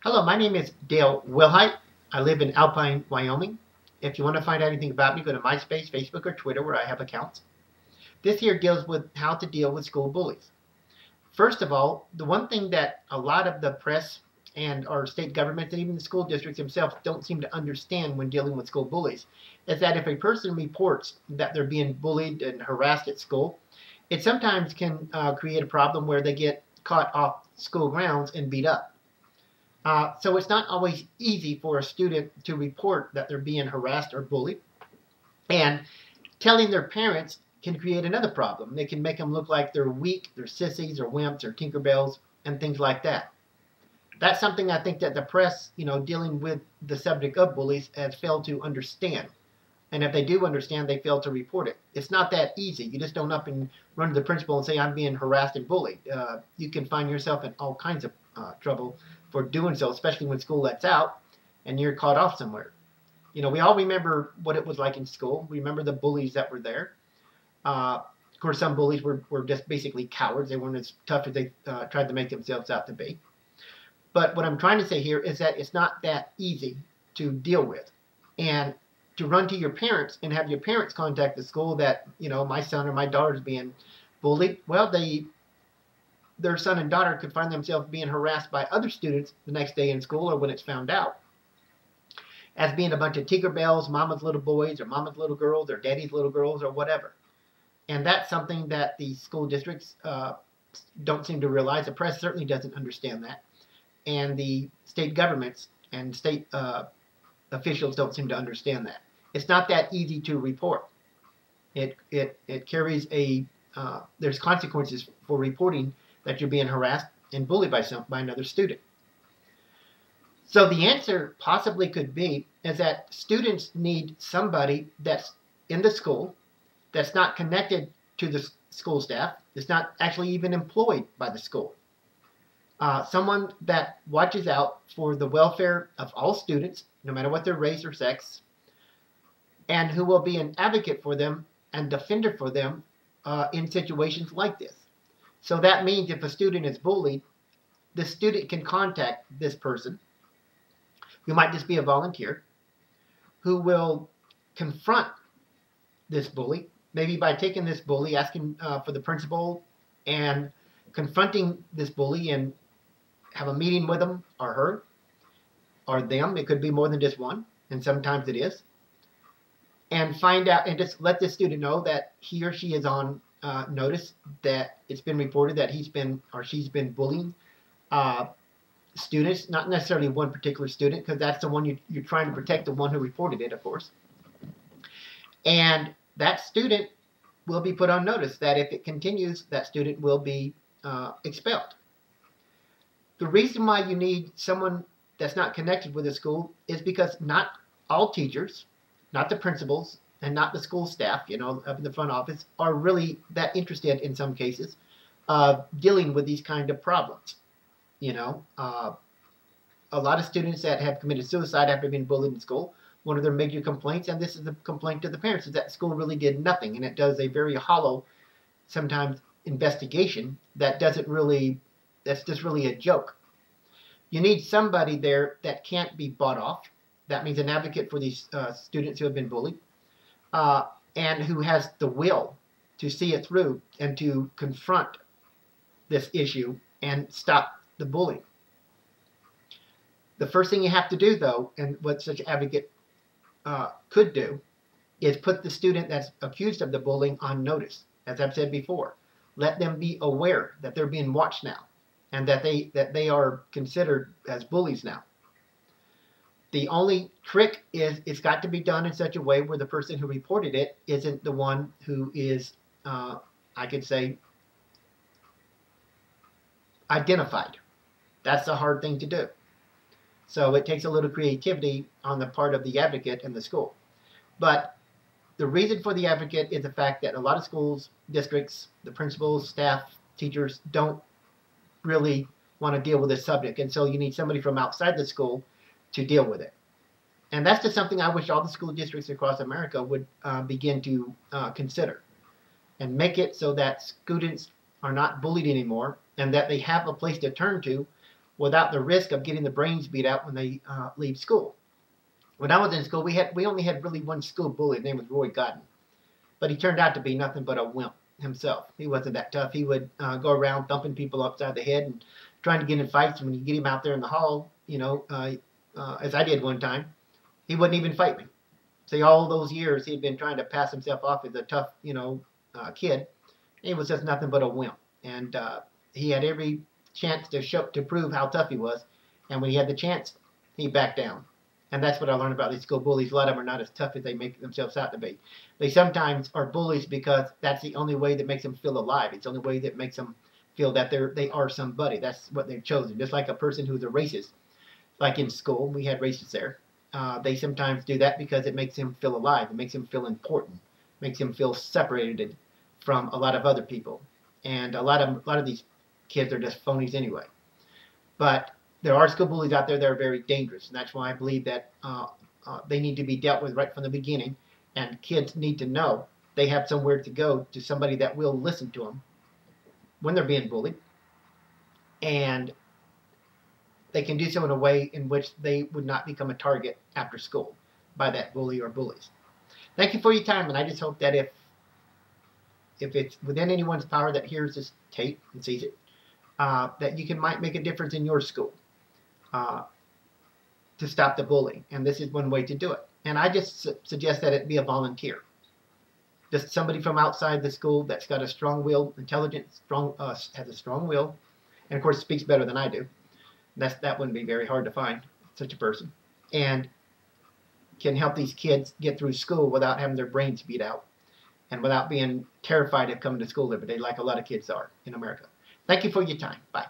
Hello, my name is Dale Wilhite. I live in Alpine, Wyoming. If you want to find out anything about me, go to MySpace, Facebook, or Twitter where I have accounts. This here deals with how to deal with school bullies. First of all, the one thing that a lot of the press and our state governments and even the school districts themselves don't seem to understand when dealing with school bullies is that if a person reports that they're being bullied and harassed at school, it sometimes can create a problem where they get caught off school grounds and beat up. So it's not always easy for a student to report that they're being harassed or bullied. And telling their parents can create another problem. They can make them look like they're weak, they're sissies or wimps or tinkerbells and things like that. That's something I think that the press, dealing with the subject of bullies has failed to understand. And if they do understand, they fail to report it. It's not that easy. You just don't up and run to the principal and say, I'm being harassed and bullied. You can find yourself in all kinds of trouble for doing so, especially when school lets out and you're caught off somewhere. We all remember what it was like in school. We remember the bullies that were there. Of course, some bullies were just basically cowards. They weren't as tough as they tried to make themselves out to be. But what I'm trying to say here is that it's not that easy to deal with. And to run to your parents and have your parents contact the school that, my son or my daughter is being bullied, well, their son and daughter could find themselves being harassed by other students the next day in school or when it's found out as being a bunch of Tinkerbells, mama's little boys or mama's little girls or daddy's little girls or whatever. And that's something that the school districts don't seem to realize. The press certainly doesn't understand that. And the state governments and state officials don't seem to understand that. It's not that easy to report. It carries there's consequences for reporting that you're being harassed and bullied by another student. So the answer possibly could be is that students need somebody that's in the school that's not connected to the school staff, that's not actually even employed by the school. Someone that watches out for the welfare of all students, no matter what their race or sex, and who will be an advocate for them and defender for them in situations like this. So that means if a student is bullied, the student can contact this person, who might just be a volunteer, who will confront this bully, maybe by taking this bully, asking for the principal, and confronting this bully and have a meeting with him or her or them. It could be more than just one, and sometimes it is. And find out and just let the student know that he or she is on notice that it's been reported that he's been or she's been bullying students, not necessarily one particular student, because that's the one you're trying to protect, the one who reported it, of course. And that student will be put on notice that if it continues, that student will be expelled. The reason why you need someone that's not connected with the school is because not all teachers, not the principals, and not the school staff, up in the front office, are really that interested in some cases of dealing with these kind of problems. A lot of students that have committed suicide after being bullied in school, one of their major complaints, and this is the complaint to the parents, is that school really did nothing, and it does a very hollow, sometimes, investigation that's just really a joke. You need somebody there that can't be bought off. That means an advocate for these students who have been bullied, and who has the will to see it through and to confront this issue and stop the bullying. The first thing you have to do, though, and what such an advocate could do, is put the student that's accused of the bullying on notice. As I've said before, let them be aware that they're being watched now, and that they are considered as bullies now. The only trick is it's got to be done in such a way where the person who reported it isn't the one who is, I could say, identified. That's a hard thing to do. So it takes a little creativity on the part of the advocate and the school. But the reason for the advocate is the fact that a lot of schools, districts, the principals, staff, teachers don't really want to deal with this subject. And so you need somebody from outside the school to deal with it. And that's just something I wish all the school districts across America would begin to consider and make it so that students are not bullied anymore and that they have a place to turn to without the risk of getting the brains beat out when they leave school. When I was in school, we only had really one school bully. His name was Roy Godden, but he turned out to be nothing but a wimp himself. He wasn't that tough. He would go around thumping people upside the head and trying to get in fights. And when you get him out there in the hall, as I did one time, he wouldn't even fight me. See, all those years he had been trying to pass himself off as a tough, kid. He was just nothing but a wimp, and he had every chance to prove how tough he was. And when he had the chance, he backed down. And that's what I learned about these school bullies. A lot of them are not as tough as they make themselves out to be. They sometimes are bullies because that's the only way that makes them feel alive. It's the only way that makes them feel that they are somebody. That's what they've chosen. Just like a person who's a racist, like in school, we had racists there. They sometimes do that because it makes them feel alive. It makes them feel important. It makes them feel separated from a lot of other people. And a lot of these kids are just phonies anyway. But there are school bullies out there that are very dangerous, and that's why I believe that they need to be dealt with right from the beginning, and kids need to know they have somewhere to go, to somebody that will listen to them when they're being bullied, and they can do so in a way in which they would not become a target after school by that bully or bullies. Thank you for your time, and I just hope that if it's within anyone's power that hears this tape and sees it, that you might make a difference in your school. To stop the bullying, and this is one way to do it. And I just suggest that it be a volunteer, just somebody from outside the school that's got a strong will, intelligent, has a strong will, and of course speaks better than I do. That wouldn't be very hard to find such a person, and can help these kids get through school without having their brains beat out, and without being terrified of coming to school every day like a lot of kids are in America. Thank you for your time. Bye.